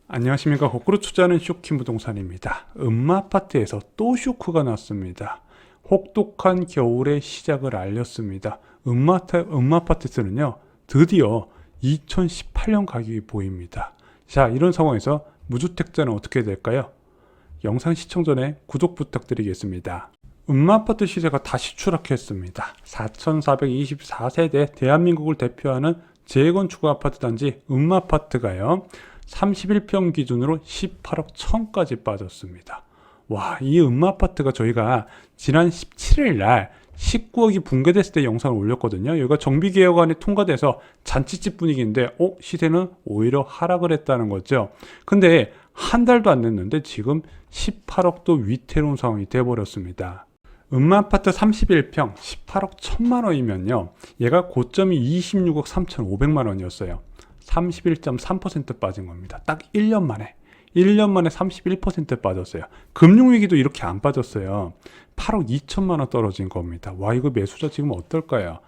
안녕하십니까. 거꾸로 투자하는 쇼킹 부동산입니다. 음마아파트에서 또 쇼크가 났습니다. 혹독한 겨울의 시작을 알렸습니다. 음마아파트에서는요, 드디어 2018년 가격이 보입니다. 자, 이런 상황에서 무주택자는 어떻게 될까요? 영상 시청 전에 구독 부탁드리겠습니다. 음마아파트 시세가 다시 추락했습니다. 4,424세대 대한민국을 대표하는 재건축 아파트 단지 음마아파트가요, 31평 기준으로 18억 1천까지 빠졌습니다. 와, 이 음마아파트가 저희가 지난 17일 날 19억이 붕괴됐을 때 영상을 올렸거든요. 여기가 정비개혁안이 통과돼서 잔치집 분위기인데 시세는 오히려 하락을 했다는 거죠. 근데 한 달도 안 됐는데 지금 18억도 위태로운 상황이 돼버렸습니다. 음마아파트 31평 18억 1천만 원이면요, 얘가 고점이 26억 3,500만 원이었어요. 31.3% 빠진 겁니다. 딱 1년 만에 31% 빠졌어요. 금융위기도 이렇게 안 빠졌어요. 8억 2천만 원 떨어진 겁니다. 와, 이거 매수자 지금 어떨까요?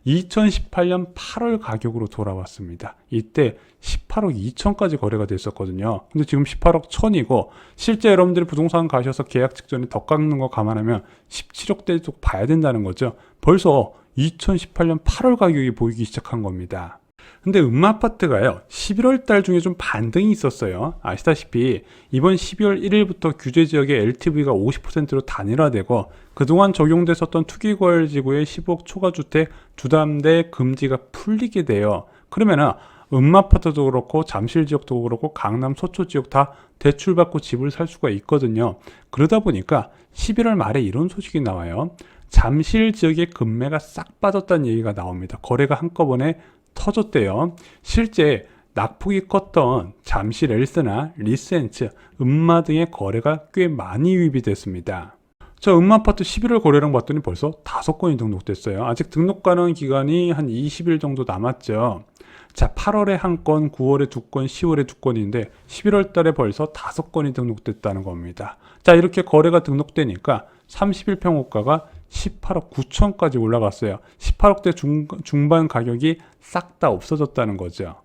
2018년 8월 가격으로 돌아왔습니다. 이때 18억 2천까지 거래가 됐었거든요. 근데 지금 18억 1천이고, 실제 여러분들이 부동산 가셔서 계약 직전에 더 깎는 거 감안하면 17억대도 봐야 된다는 거죠. 벌써 2018년 8월 가격이 보이기 시작한 겁니다. 근데 음마아파트가요, 11월 달 중에 좀 반등이 있었어요. 아시다시피 이번 12월 1일부터 규제지역의 LTV가 50%로 단일화되고, 그동안 적용됐었던 투기과열지구의 15억 초과주택 주담대 금지가 풀리게 돼요. 그러면은 음마아파트도 그렇고 잠실지역도 그렇고 강남 서초지역 다 대출받고 집을 살 수가 있거든요. 그러다 보니까 11월 말에 이런 소식이 나와요. 잠실 지역의 금매가 싹 빠졌다는 얘기가 나옵니다. 거래가 한꺼번에 터졌대요. 실제 낙폭이 컸던 잠실 엘스나 리센츠, 음마 등의 거래가 꽤 많이 유입이 됐습니다. 저 음마아파트 11월 거래량 봤더니 벌써 5건이 등록됐어요. 아직 등록 가능 기간이 한 20일 정도 남았죠. 자, 8월에 1건, 9월에 2건, 10월에 2건인데 11월 달에 벌써 5건이 등록됐다는 겁니다. 자, 이렇게 거래가 등록되니까 31평 호가가 18억 9천까지 올라갔어요. 18억대 중반 가격이 싹 다 없어졌다는 거죠.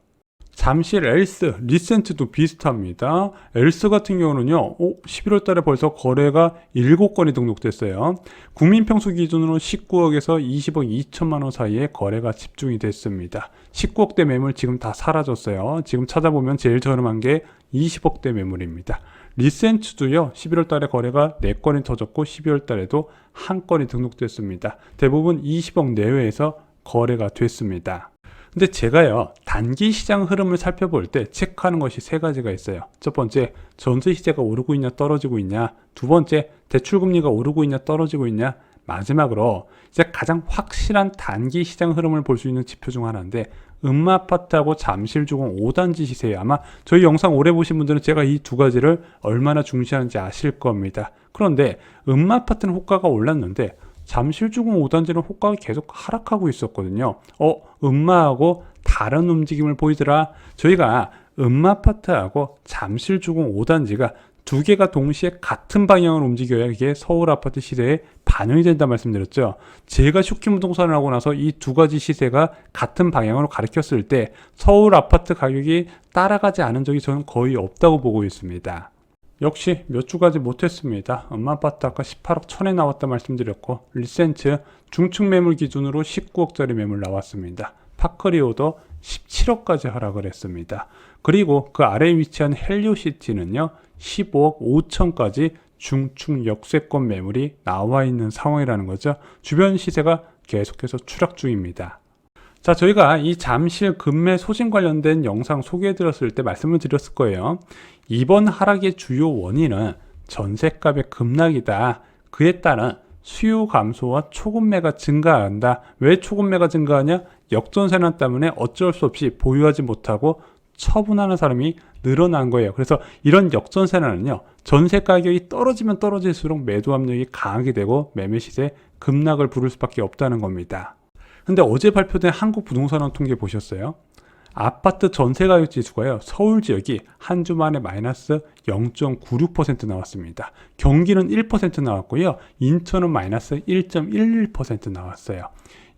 잠실 엘스, 리센트도 비슷합니다. 엘스 같은 경우는요, 11월 달에 벌써 거래가 7건이 등록됐어요. 국민평수 기준으로 19억에서 20억 2천만 원 사이에 거래가 집중이 됐습니다. 19억대 매물 지금 다 사라졌어요. 지금 찾아보면 제일 저렴한 게 20억대 매물입니다. 리센츠도요, 11월 달에 거래가 4건이 터졌고 12월 달에도 1건이 등록됐습니다. 대부분 20억 내외에서 거래가 됐습니다. 근데 제가요, 단기 시장 흐름을 살펴볼 때 체크하는 것이 3가지가 있어요. 첫 번째, 전세 시세가 오르고 있냐 떨어지고 있냐. 두 번째, 대출금리가 오르고 있냐 떨어지고 있냐. 마지막으로 이제 가장 확실한 단기 시장 흐름을 볼 수 있는 지표 중 하나인데, 음마아파트하고 잠실주공 5단지 시세예요. 아마 저희 영상 오래 보신 분들은 제가 이 2가지를 얼마나 중시하는지 아실 겁니다. 그런데 음마아파트는 호가가 올랐는데 잠실주공 5단지는 호가가 계속 하락하고 있었거든요. 음마하고 다른 움직임을 보이더라. 저희가 음마아파트하고 잠실주공 5단지가 2개가 동시에 같은 방향으로 움직여야 이게 서울 아파트 시세에 반영이 된다 말씀드렸죠. 제가 쇼킹 부동산을 하고 나서 이 2가지 시세가 같은 방향으로 가리켰을 때 서울 아파트 가격이 따라가지 않은 적이 저는 거의 없다고 보고 있습니다. 역시 몇 주 가지 못했습니다. 음마아파트 아까 18억 1천에 나왔다 말씀드렸고, 리센츠 중층 매물 기준으로 19억짜리 매물 나왔습니다. 파크리오도 17억까지 하락을 했습니다. 그리고 그 아래에 위치한 헬리오시티는요, 15억 5천까지 중층 역세권 매물이 나와 있는 상황이라는 거죠. 주변 시세가 계속해서 추락 중입니다. 자, 저희가 이 잠실 금매 소진 관련된 영상 소개해 드렸을 때 말씀을 드렸을 거예요. 이번 하락의 주요 원인은 전셋값의 급락이다. 그에 따른 수요 감소와 초급매가 증가한다. 왜 초급매가 증가하냐? 역전세난 때문에 어쩔 수 없이 보유하지 못하고 처분하는 사람이 늘어난 거예요. 그래서 이런 역전세난은요, 전세 가격이 떨어지면 떨어질수록 매도 압력이 강하게 되고 매매 시세 급락을 부를 수밖에 없다는 겁니다. 근데 어제 발표된 한국 부동산원 통계 보셨어요? 아파트 전세 가격 지수가요. 서울 지역이 한 주 만에 마이너스 0.96% 나왔습니다. 경기는 1% 나왔고요. 인천은 마이너스 1.11% 나왔어요.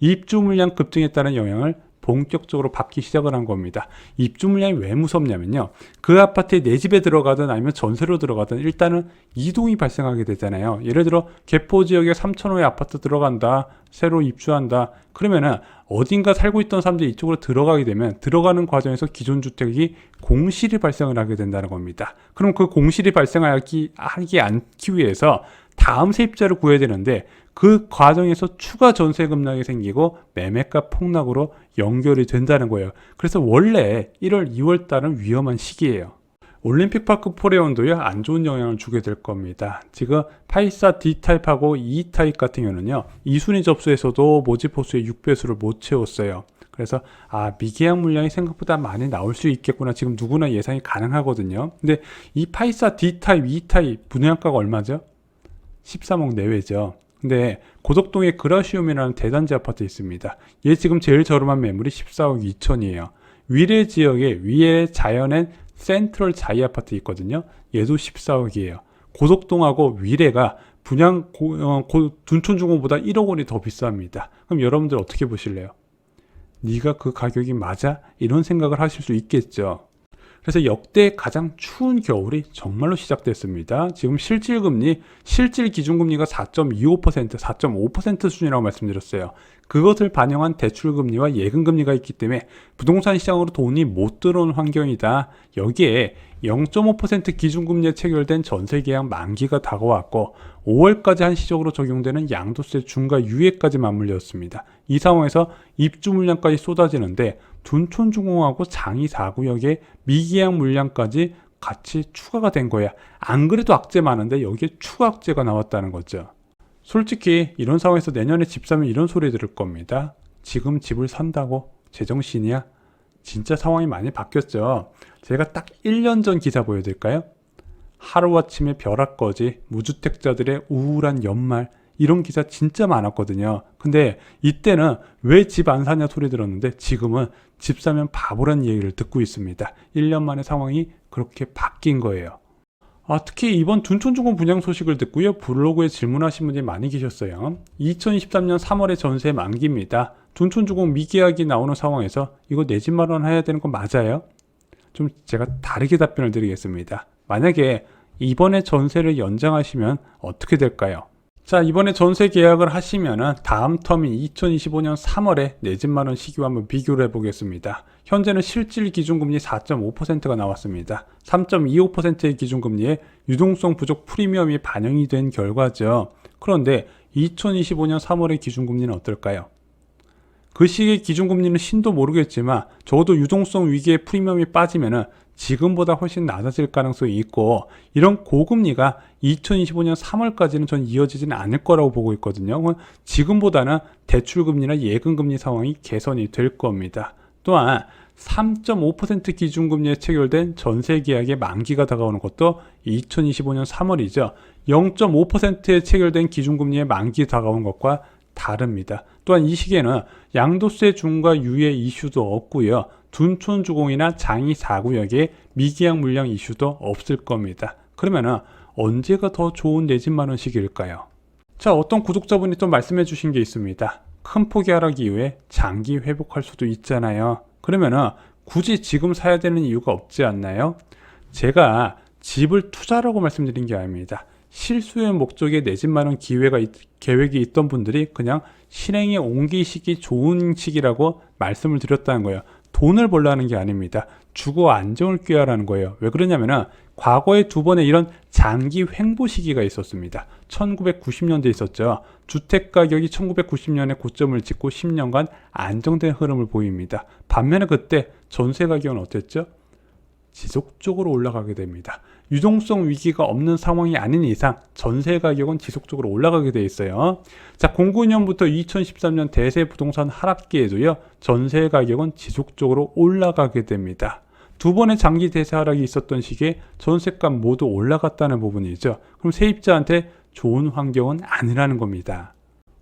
입주 물량 급증에 따른 영향을 본격적으로 받기 시작을 한 겁니다. 입주 물량이 왜 무섭냐면요. 그 아파트에 내 집에 들어가든 아니면 전세로 들어가든 일단은 이동이 발생하게 되잖아요. 예를 들어 개포 지역에 3,000호의 아파트 들어간다. 새로 입주한다. 그러면은 어딘가 살고 있던 사람들이 이쪽으로 들어가게 되면 들어가는 과정에서 기존 주택이 공실이 발생을 하게 된다는 겁니다. 그럼 그 공실이 발생하지 않기 위해서 다음 세입자를 구해야 되는데 그 과정에서 추가 전세 급락이 생기고 매매가 폭락으로 연결이 된다는 거예요. 그래서 원래 1월, 2월 달은 위험한 시기예요. 올림픽파크 포레온도요 안 좋은 영향을 주게 될 겁니다. 지금 84 D타입하고 E타입 같은 경우는요 2순위 접수에서도 모집 호수의 6배수를 못 채웠어요. 그래서 미계약 물량이 생각보다 많이 나올 수 있겠구나, 지금 누구나 예상이 가능하거든요. 근데 이 84 D타입, E타입 분양가가 얼마죠? 13억 내외죠. 근데 고덕동에 그라시움이라는 대단지 아파트 있습니다. 얘 지금 제일 저렴한 매물이 14억 2천이에요. 위례 지역에 위에 자연엔 센트럴 자이 아파트 있거든요. 얘도 14억이에요. 고덕동하고 위례가 분양 둔촌중공보다 1억 원이 더 비쌉니다. 그럼 여러분들 어떻게 보실래요? 네가 그 가격이 맞아? 이런 생각을 하실 수 있겠죠. 그래서 역대 가장 추운 겨울이 정말로 시작됐습니다. 지금 실질 기준금리가 4.25%, 4.5% 수준이라고 말씀드렸어요. 그것을 반영한 대출금리와 예금금리가 있기 때문에 부동산 시장으로 돈이 못 들어오는 환경이다. 여기에 0.5% 기준금리에 체결된 전세계약 만기가 다가왔고 5월까지 한시적으로 적용되는 양도세 중과 유예까지 맞물렸습니다. 이 상황에서 입주 물량까지 쏟아지는데 둔촌중공하고 장이 4구역에 미계약 물량까지 같이 추가가 된 거야. 안 그래도 악재 많은데 여기에 추가 악재가 나왔다는 거죠. 솔직히 이런 상황에서 내년에 집 사면 이런 소리 들을 겁니다. 지금 집을 산다고 제정신이야? 진짜 상황이 많이 바뀌었죠. 제가 딱 1년 전 기사 보여드릴까요? 하루아침에 벼락거지, 무주택자들의 우울한 연말, 이런 기사 진짜 많았거든요. 근데 이때는 왜 집 안 사냐 소리 들었는데 지금은 집 사면 바보란 얘기를 듣고 있습니다. 1년 만에 상황이 그렇게 바뀐 거예요. 특히 이번 둔촌중공 분양 소식을 듣고요. 블로그에 질문하신 분이 많이 계셨어요. 2023년 3월에 전세 만기입니다. 둔촌중공 미계약이 나오는 상황에서 이거 내 집 마련해야 되는 건 맞아요? 좀 제가 다르게 답변을 드리겠습니다. 만약에 이번에 전세를 연장하시면 어떻게 될까요? 자, 이번에 전세 계약을 하시면은 다음 텀인 2025년 3월에 내 집 마련 시기와 한번 비교를 해보겠습니다. 현재는 실질 기준금리 4.5%가 나왔습니다. 3.25%의 기준금리에 유동성 부족 프리미엄이 반영이 된 결과죠. 그런데 2025년 3월의 기준금리는 어떨까요? 그 시기의 기준금리는 신도 모르겠지만 적어도 유동성 위기에 프리미엄이 빠지면은 지금보다 훨씬 낮아질 가능성이 있고, 이런 고금리가 2025년 3월까지는 전 이어지지는 않을 거라고 보고 있거든요. 지금보다는 대출금리나 예금금리 상황이 개선이 될 겁니다. 또한 3.5% 기준금리에 체결된 전세계약의 만기가 다가오는 것도 2025년 3월이죠. 0.5%에 체결된 기준금리의 만기 다가오는 것과 다릅니다. 또한 이 시기에는 양도세 중과 유예 이슈도 없고요. 둔촌주공이나 장이 4구역에 미계약 물량 이슈도 없을 겁니다. 그러면은 언제가 더 좋은 내 집 마련 시기일까요? 자, 어떤 구독자분이 또 말씀해 주신 게 있습니다. 큰 폭의 하락 이후에 장기 회복할 수도 있잖아요. 그러면은 굳이 지금 사야 되는 이유가 없지 않나요? 제가 집을 투자라고 말씀드린 게 아닙니다. 실수의 목적에 내 집 마련 계획이 있던 분들이 그냥 실행에 옮기시기 좋은 시기라고 말씀을 드렸다는 거예요. 돈을 벌라는 게 아닙니다. 주거 안정을 꾀하라는 거예요. 왜 그러냐면은 과거에 두 번의 이런 장기 횡보 시기가 있었습니다. 1990년대에 있었죠. 주택 가격이 1990년에 고점을 찍고 10년간 안정된 흐름을 보입니다. 반면에 그때 전세 가격은 어땠죠? 지속적으로 올라가게 됩니다. 유동성 위기가 없는 상황이 아닌 이상 전세 가격은 지속적으로 올라가게 돼 있어요. 자, 09년부터 2013년 대세 부동산 하락기에도요, 전세 가격은 지속적으로 올라가게 됩니다. 두 번의 장기 대세 하락이 있었던 시기에 전세값 모두 올라갔다는 부분이죠. 그럼 세입자한테 좋은 환경은 아니라는 겁니다.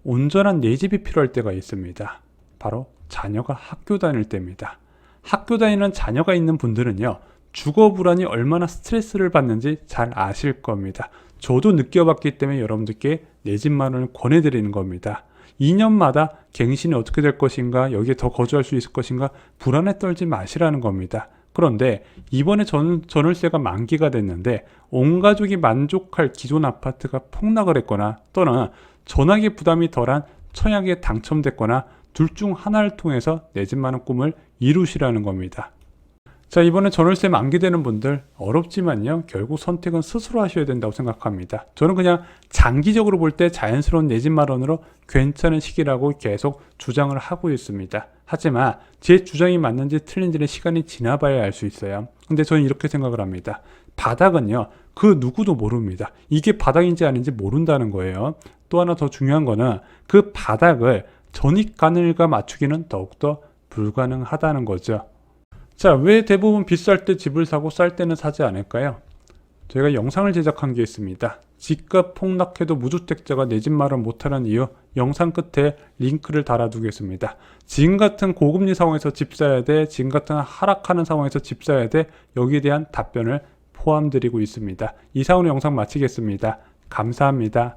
온전한 내 집이 필요할 때가 있습니다. 바로 자녀가 학교 다닐 때입니다. 학교 다니는 자녀가 있는 분들은요, 주거 불안이 얼마나 스트레스를 받는지 잘 아실 겁니다. 저도 느껴봤기 때문에 여러분들께 내 집 마련을 권해드리는 겁니다. 2년마다 갱신이 어떻게 될 것인가, 여기에 더 거주할 수 있을 것인가 불안에 떨지 마시라는 겁니다. 그런데 이번에 전월세가 만기가 됐는데 온 가족이 만족할 기존 아파트가 폭락을 했거나 또는 전화기 부담이 덜한 청약에 당첨됐거나 둘 중 하나를 통해서 내 집 마련 꿈을 이루시라는 겁니다. 자, 이번에 전월세 만기되는 분들 어렵지만요, 결국 선택은 스스로 하셔야 된다고 생각합니다. 저는 그냥 장기적으로 볼 때 자연스러운 내 집 마련으로 괜찮은 시기라고 계속 주장을 하고 있습니다. 하지만 제 주장이 맞는지 틀린지는 시간이 지나봐야 알 수 있어요. 근데 저는 이렇게 생각을 합니다. 바닥은요, 그 누구도 모릅니다. 이게 바닥인지 아닌지 모른다는 거예요. 또 하나 더 중요한 거는 그 바닥을 전입 가능일과 맞추기는 더욱더 불가능하다는 거죠. 자, 왜 대부분 비쌀 때 집을 사고 쌀 때는 사지 않을까요? 저희가 영상을 제작한 게 있습니다. 집값 폭락해도 무주택자가 내 집 마련 못하는 이유, 영상 끝에 링크를 달아두겠습니다. 지금 같은 고금리 상황에서 집 사야 돼, 지금 같은 하락하는 상황에서 집 사야 돼, 여기에 대한 답변을 포함드리고 있습니다. 이상으로 영상 마치겠습니다. 감사합니다.